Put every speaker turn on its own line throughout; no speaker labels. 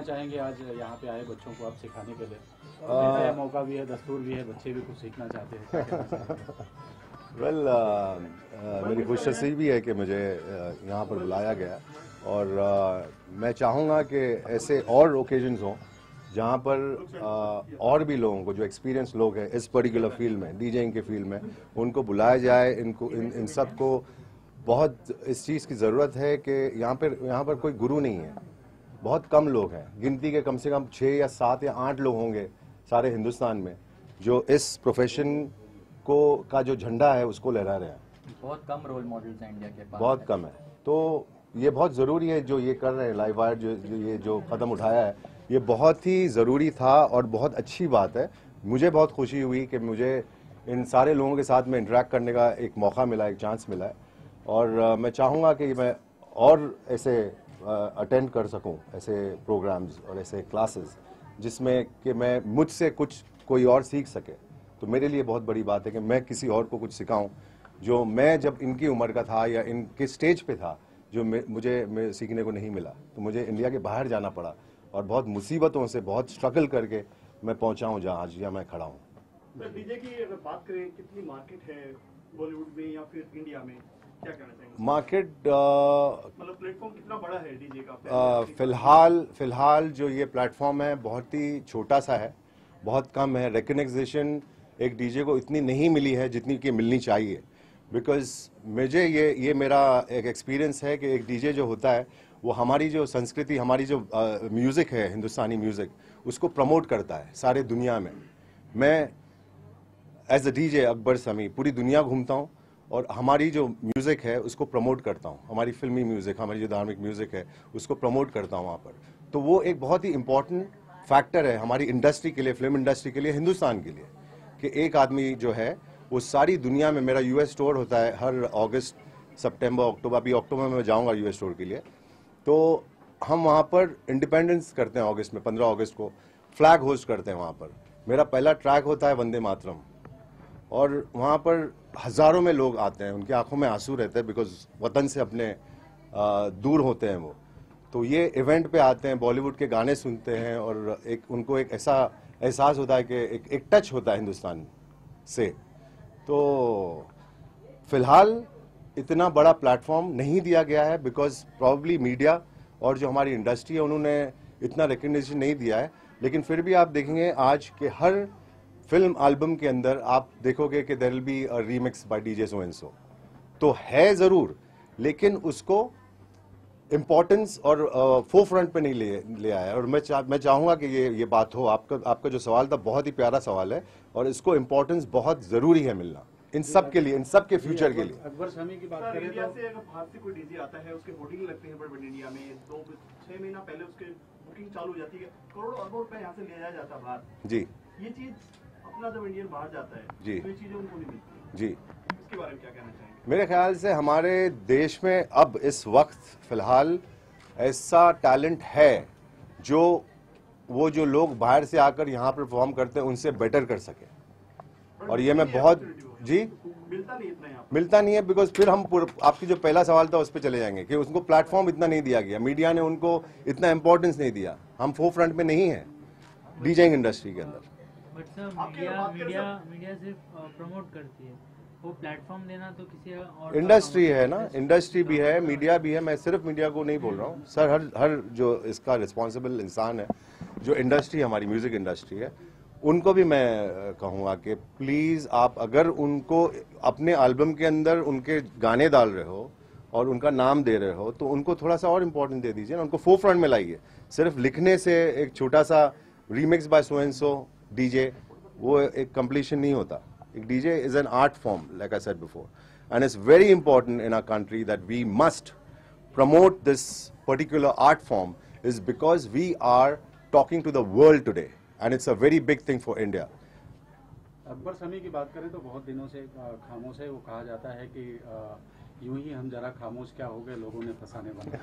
चाहेंगे आज यहाँ पे आए बच्चों को आप सिखाने के लिए? और मौका भी है, दस्तूर भी है, बच्चे भी कुछ सीखना चाहते हैं, क्या कहना चाहेंगे?
मेरी खुशनसीबी है कि मुझे यहाँ पर बुलाया गया और मैं चाहूँगा कि ऐसे और ओकेजन्स हों जहाँ पर और भी लोगों को जो एक्सपीरियंस लोग हैं इस पर्टिकुलर फील्ड में, डीजेइंग के फील्ड में, उनको बुलाया जाए। इन सब को बहुत इस चीज़ की ज़रूरत है कि यहाँ पर कोई गुरु नहीं है, बहुत कम लोग हैं, गिनती के कम से कम 6 या 7 या 8 लोग होंगे सारे हिंदुस्तान में जो इस प्रोफेशन को का जो झंडा है उसको लहरा रहे हैं।
बहुत कम रोल मॉडल्स हैं इंडिया के पास,
बहुत कम है। तो ये बहुत ज़रूरी है जो ये कर रहे हैं, लाइव वायर जो कदम उठाया है, ये बहुत ही ज़रूरी था और बहुत अच्छी बात है। मुझे बहुत खुशी हुई कि मुझे इन सारे लोगों के साथ में इंटरेक्ट करने का एक मौका मिला, एक चांस मिला है और मैं चाहूँगा कि मैं और ऐसे अटेंड कर सकूं, ऐसे प्रोग्राम्स और ऐसे क्लासेस जिसमें कि मैं मुझसे कुछ कोई और सीख सके। तो मेरे लिए बहुत बड़ी बात है कि मैं किसी और को कुछ सिखाऊं जो मैं जब इनकी उम्र का था या इनके स्टेज पे था, जो मुझे सीखने को नहीं मिला। तो मुझे इंडिया के बाहर जाना पड़ा और बहुत मुसीबतों से, बहुत स्ट्रगल करके मैं पहुंचा हूँ जहाँ आज मैं खड़ा हूँ।
डीजे की अगर बात करें, कितनी मार्केट है बॉलीवुड में या फिर इंडिया में, क्या कहना चाहेंगे?
मार्केट
मतलब प्लेटफॉर्म कितना बड़ा है डीजे का?
फिलहाल जो ये प्लेटफॉर्म है बहुत ही छोटा सा है, बहुत कम है। रिकग्निशन एक डीजे को इतनी नहीं मिली है जितनी कि मिलनी चाहिए। बिकॉज मुझे ये मेरा एक एक्सपीरियंस है कि एक डीजे जो होता है वो हमारी जो संस्कृति, हमारी जो म्यूज़िक है, हिंदुस्तानी म्यूज़िक, उसको प्रमोट करता है सारे दुनिया में। मैं एज अ डीजे अकबर समी पूरी दुनिया घूमता हूँ और हमारी जो म्यूज़िक है उसको प्रमोट करता हूँ। हमारी फिल्मी म्यूज़िक, हमारी जो धार्मिक म्यूज़िक है उसको प्रमोट करता हूँ वहाँ पर। तो वो एक बहुत ही इम्पॉर्टेंट फैक्टर है हमारी इंडस्ट्री के लिए, फिल्म इंडस्ट्री के लिए, हिंदुस्तान के लिए, कि एक आदमी जो है वो सारी दुनिया में, मेरा यूएस टूर होता है हर अगस्त, सितंबर, अक्टूबर, अभी अक्टूबर में मैं जाऊँगा यूएस टूर के लिए। तो हम वहाँ पर इंडिपेंडेंस करते हैं अगस्त में, 15 अगस्त को फ्लैग होस्ट करते हैं वहाँ पर। मेरा पहला ट्रैक होता है वंदे मातरम और वहाँ पर हज़ारों में लोग आते हैं, उनकी आंखों में आंसू रहते हैं बिकॉज वतन से अपने दूर होते हैं वो। तो ये इवेंट पे आते हैं, बॉलीवुड के गाने सुनते हैं और उनको एक ऐसा एहसास होता है कि एक टच होता है हिंदुस्तान से। तो फिलहाल इतना बड़ा प्लेटफॉर्म नहीं दिया गया है बिकॉज प्रॉब्ली मीडिया और जो हमारी इंडस्ट्री है उन्होंने इतना रिकग्निशन नहीं दिया है। लेकिन फिर भी आप देखेंगे आज के हर फिल्म एल्बम के अंदर आप देखोगे कि there will be a remix by DJ so and so. तो है ज़रूर, लेकिन उसको इम्पोर्टेंस और फोर फ्रंट पे नहीं ले आया। और मैं चाहूँगा कि ये बात हो। आपका जो सवाल था बहुत ही प्यारा सवाल है और इसको इम्पोर्टेंस बहुत ज़रूरी है मिलना इन सब के लिए, इन सब के फ्यूचर के लिए।
अकबर समी की बात करें
इंडिया
तो
से अगर बाहर से कोई डीजे आता है, उसके होर्डिंग लगते हैं बड़े इंडिया में, 2-6 महीना पहले उसके बुकिंग चालू हो जाती है, करोड़ों अरबों रुपए यहाँ से ले जाया जाता है बाहर।
जी,
ये चीज अपना जब इंडियन बाहर जाता है
जी,
तो ये चीजें उनको नहीं मिलती।
जी,
इसके बारे में क्या कहना चाहेंगे?
मेरे ख्याल से हमारे देश में अब इस वक्त फिलहाल ऐसा टैलेंट है जो वो जो लोग बाहर से आकर यहाँ पर परफॉर्म करते हैं उनसे बेटर कर सके। और ये मैं बहुत जी
मिलता नहीं इतना यहाँ
मिलता नहीं है बिकॉज फिर हम आपकी जो पहला सवाल था उस पर चले जाएंगे कि उसको प्लेटफॉर्म इतना नहीं दिया गया, मीडिया ने उनको इतना इंपॉर्टेंस नहीं दिया। हम फोर फ्रंट में नहीं है डीजेइंग इंडस्ट्री के अंदर।
बट सर मीडिया सिर्फ प्रमोट करती है, वो प्लेटफॉर्म देना तो किसी और
इंडस्ट्री है ना, इंडस्ट्री भी है, मीडिया भी है। मैं सिर्फ मीडिया को नहीं बोल रहा हूँ सर, हर जो इसका रिस्पॉन्सिबल इंसान है, जो इंडस्ट्री हमारी म्यूजिक इंडस्ट्री है, उनको भी मैं कहूँगा कि प्लीज़ आप अगर उनको अपने एल्बम के अंदर उनके गाने डाल रहे हो और उनका नाम दे रहे हो तो उनको थोड़ा सा और इम्पोर्टेंस दे दीजिए ना, उनको फोर फ्रंट में लाइए। सिर्फ लिखने से एक छोटा सा remix by so and so DJ वो एक कंप्लीशन नहीं होता। एक DJ is an art form like I said before, and it's very important in our country that we must promote this particular art form is because we are talking to the world today and it's a very big thing for India.
Akbar समी की बात करें तो बहुत दिनों से खामोश है। वो कहा जाता है कि यूं ही हम जरा खामोश क्या हो गए, लोगों ने फसाने बना।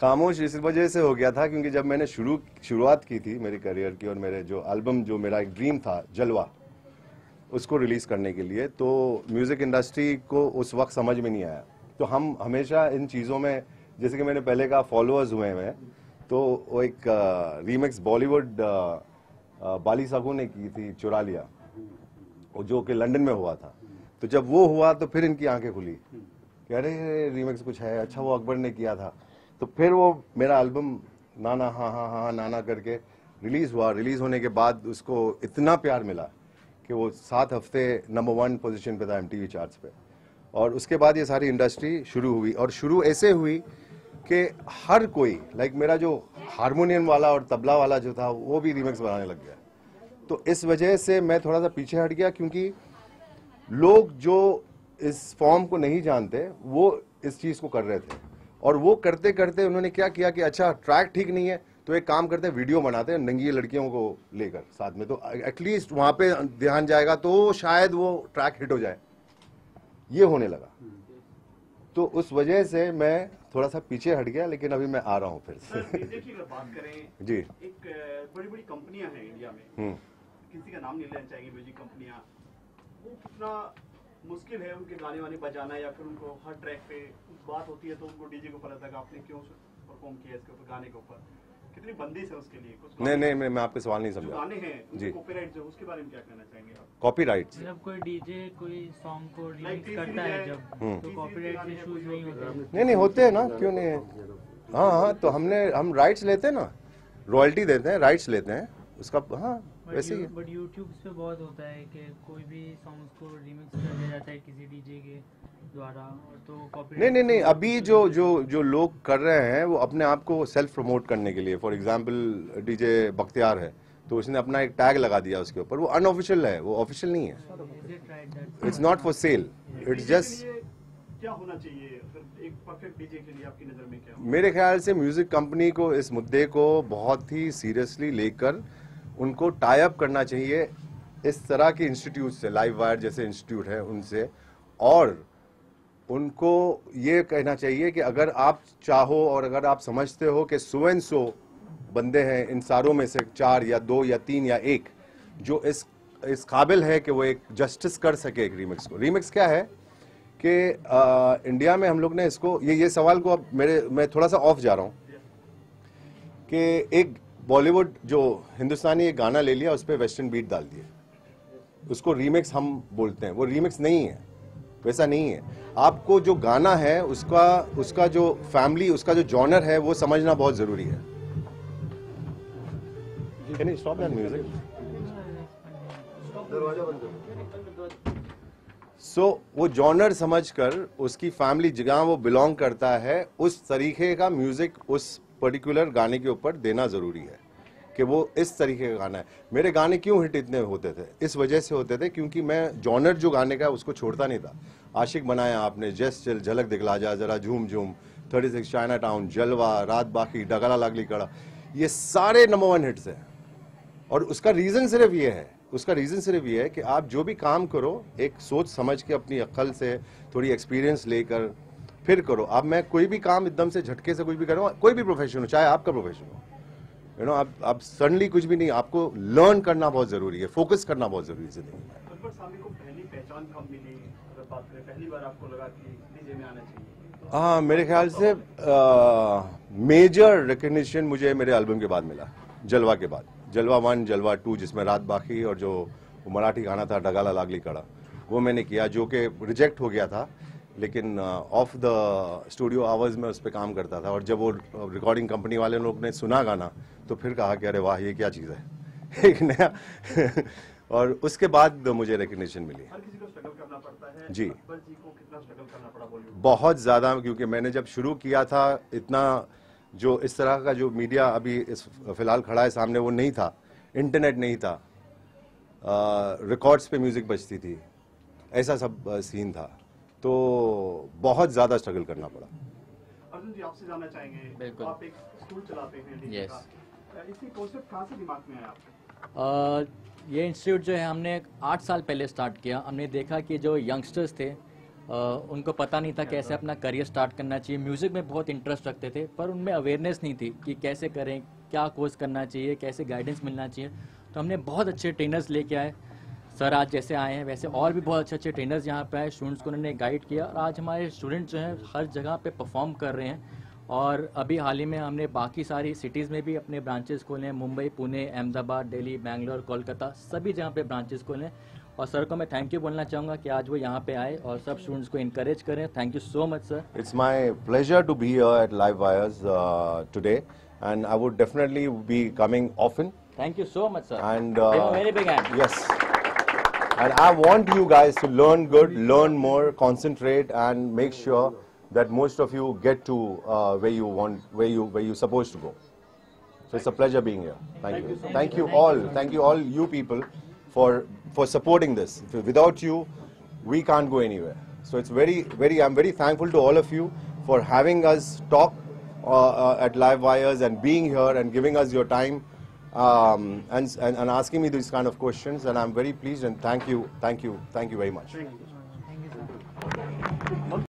खामोश इस वजह से हो गया था क्योंकि जब मैंने शुरुआत की थी मेरे करियर की और मेरे जो एल्बम, जो मेरा एक ड्रीम था जलवा, उसको रिलीज़ करने के लिए, तो म्यूज़िक इंडस्ट्री को उस वक्त समझ में नहीं आया। तो हम हमेशा इन चीज़ों में जैसे कि मैंने पहले कहा फॉलोअर्स हुए हैं, तो वो एक रीमिक्स बॉलीवुड बाली सागू ने की थी चुरा लिया, जो कि लंदन में हुआ था। तो जब वो हुआ तो फिर इनकी आंखें खुली कि अरे रीमिक्स कुछ है, अच्छा वो अकबर ने किया था। तो फिर वो मेरा एल्बम नाना हाँ हाँ हाँ नाना करके रिलीज हुआ। रिलीज होने के बाद उसको इतना प्यार मिला कि वो 7 हफ्ते नंबर 1 पोजीशन पे था MTV चार्ट्स पे। और उसके बाद ये सारी इंडस्ट्री शुरू हुई, और शुरू ऐसे हुई कि हर कोई लाइक मेरा जो हारमोनियम वाला और तबला वाला जो था वो भी रीमिक्स बनाने लग गया। तो इस वजह से मैं थोड़ा सा पीछे हट गया, क्योंकि लोग जो इस फॉर्म को नहीं जानते वो इस चीज़ को कर रहे थे, और वो करते करते उन्होंने क्या किया कि अच्छा ट्रैक ठीक नहीं है तो एक काम करते हैं वीडियो बनाते हैं नंगी लड़कियों को लेकर साथ में, तो एटलीस्ट वहाँ पे ध्यान जाएगा तो शायद वो ट्रैक हिट हो जाए। ये होने लगा, तो उस वजह से मैं थोड़ा सा पीछे हट गया, लेकिन अभी मैं आ रहा हूँ फिर से।
डीजे की अगर बात करें
जी,
एक बड़ी बड़ी कंपनियां हैं इंडिया में, किसी का नाम नहीं लेना चाहेंगे, म्यूजिक कंपनियां, वो कितना मुश्किल है उनके गाने वाने बजाना, या फिर उनको हर ट्रैक पे बात होती है तो उनको डीजे को पता था कि आपने क्यों परफॉर्म किया इसके ऊपर गाने के ऊपर, कितनी बंदिश है उसके लिए? कुछ
नहीं मैं आपके सवाल नहीं
जो
समझा।
गाने हैं
जी,
कॉपीराइट जो, उसके बारे में क्या कहना चाहेंगे आप?
कॉपीराइट्स
मतलब कोई डीजे कोई सॉन्ग को रिमिक्स करता है जब, तो कॉपीराइट इश्यूज नहीं होते?
नहीं होते हैं ना, क्यों नहीं है? हाँ तो हम राइट्स लेते हैं ना, रॉयल्टी देते हैं, राइट्स लेते हैं उसका। हाँ वैसे ही है।
बट यूट्यूब पे बहुत होता है कि कोई भी सॉन्ग्स को रिमिक्स कर दिया जाता है किसी डीजे के द्वारा, तो कॉपीराइट
नहीं अभी जो लोग कर रहे हैं वो अपने आप को सेल्फ प्रमोट करने के लिए, फॉर एग्जांपल डीजे बख्तियार है तो उसने अपना एक टैग लगा दिया उसके ऊपर, वो अनऑफिशियल है, वो ऑफिशियल नहीं है। It's not for sale, it's just.
क्या होना चाहिए फिर एक परफेक्ट डीजे के लिए आपकी नजर में? क्या
मेरे ख्याल से म्यूजिक कंपनी को इस मुद्दे को बहुत ही सीरियसली लेकर उनको टाई अप करना चाहिए इस तरह के इंस्टीट्यूट से, लाइव वायर जैसे इंस्टीट्यूट है उनसे, और उनको ये कहना चाहिए कि अगर आप चाहो और अगर आप समझते हो कि 100 बंदे हैं इन सारों में से 4 या 2 या 3 या 1 जो इस काबिल है कि वो एक जस्टिस कर सके एक रीमिक्स को। रीमिक्स क्या है कि इंडिया में हम लोग ने इसको ये सवाल को अब मैं थोड़ा सा ऑफ जा रहा हूँ कि एक बॉलीवुड जो हिंदुस्तानी एक गाना ले लिया, उस पर वेस्टर्न बीट डाल दिए, उसको रीमिक्स हम बोलते हैं। वो रीमिक्स नहीं है, वैसा नहीं है। आपको जो गाना है उसका जो फैमिली, उसका जो जॉनर है वो समझना बहुत जरूरी है। Can you stop that music? वो जॉनर समझकर उसकी फैमिली जगह वो बिलोंग करता है, उस तरीके का म्यूजिक उस पर्टिकुलर गाने के ऊपर देना जरूरी है कि वो इस तरीके का गाना है। मेरे गाने क्यों हिट इतने होते थे? इस वजह से होते थे क्योंकि मैं जॉनर जो गाने का उसको छोड़ता नहीं था। आशिक बनाया आपने, जस्ट चिल, झलक दिखला जा, जरा झूम झूम, 36 चाइना टाउन, जलवा, रात बाकी, डगला लागली कड़ा, ये सारे नंबर 1 हिट्स हैं। और उसका रीजन सिर्फ ये है कि आप जो भी काम करो एक सोच समझ के, अपनी अक्ल से, थोड़ी एक्सपीरियंस लेकर फिर करो। अब मैं कोई भी काम एकदम से झटके से कोई भी करूँ, कोई भी प्रोफेशन हो, चाहे आपका प्रोफेशन हो, आप सडनली कुछ भी नहीं, आपको लर्न करना बहुत जरूरी है, फोकस करना बहुत जरूरी है जिंदगी में।
अकबर साहब को पहली पहचान कब मिली? अगर बात करें पहली बार आपको लगा कि डीजे में आना चाहिए?
हाँ, मेरे ख्याल से मेजर रिकग्निशन मुझे मेरे एल्बम के बाद मिला, जलवा के बाद। जलवा 1, जलवा 2 जिसमें रात बाकी और जो मराठी गाना था डगाला लागली कड़ा, वो मैंने किया, जो कि रिजेक्ट हो गया था, लेकिन ऑफ द स्टूडियो आवर्स में उस पर काम करता था। और जब वो रिकॉर्डिंग कंपनी वाले लोग ने सुना गाना तो फिर कहा कि अरे वाह, ये क्या चीज़ है, एक नया और उसके बाद मुझे रिकग्निशन मिली।
हर किसी को स्ट्रगल करना पड़ता है।
जी,
अकबर जी को कितना स्ट्रगल करना पड़ा बॉलीवुड?
बहुत ज़्यादा, क्योंकि मैंने जब शुरू किया था इतना जो इस तरह का जो मीडिया अभी इस फिलहाल खड़ा है सामने वो नहीं था, इंटरनेट नहीं था, रिकॉर्ड्स पे म्यूज़िक बजती थी, ऐसा सब सीन था, तो बहुत ज़्यादा स्ट्रगल करना पड़ा।
अर्जुन जी, आपसे जानना चाहेंगे,
बिल्कुल।
आप एक स्कूल चलाते हैं डीजे
Yes.
का, इसी कॉन्सेप्ट कहाँ से दिमाग में आया आपके?
ये इंस्टीट्यूट जो है हमने 8 साल पहले स्टार्ट किया। हमने देखा कि जो यंगस्टर्स थे उनको पता नहीं था कैसे अपना करियर स्टार्ट करना चाहिए। म्यूज़िक में बहुत इंटरेस्ट रखते थे पर उनमें अवेयरनेस नहीं थी कि कैसे करें, क्या कोर्स करना चाहिए, कैसे गाइडेंस मिलना चाहिए। तो हमने बहुत अच्छे ट्रेनर्स लेके आए। सर आज जैसे आए हैं वैसे और भी बहुत अच्छे अच्छे ट्रेनर्स यहाँ पे आए, स्टूडेंट्स को उन्होंने गाइड किया और आज हमारे स्टूडेंट्स जो हैं हर जगह पे परफॉर्म कर रहे हैं और अभी हाल ही में हमने बाकी सारी सिटीज़ में भी अपने ब्रांचेस खोले हैं, मुंबई, पुणे, अहमदाबाद, दिल्ली, बेंगलोर, कोलकाता, सभी जगह पे ब्रांचेस खोले हैं। और सर को मैं थैंक यू बोलना चाहूँगा कि आज वो यहाँ पे आए और सब स्टूडेंट्स को इनकरेज करें। Thank you so much sir.
It's my pleasure to be here at Live Wires today, and I would definitely be coming often.
Thank you so much sir.
And
very big hand.
yes, and I want you guys to learn good, learn more, concentrate, and make sure that most of you get to where you want, where you're supposed to go. So it's a pleasure being here. Thank you. Thank you all you people for supporting this. Without you, we can't go anywhere. So it's I'm very thankful to all of you for having us talk at Live Wires and being here and giving us your time and asking me these kind of questions. And I'm very pleased and thank you very much.
Thank you.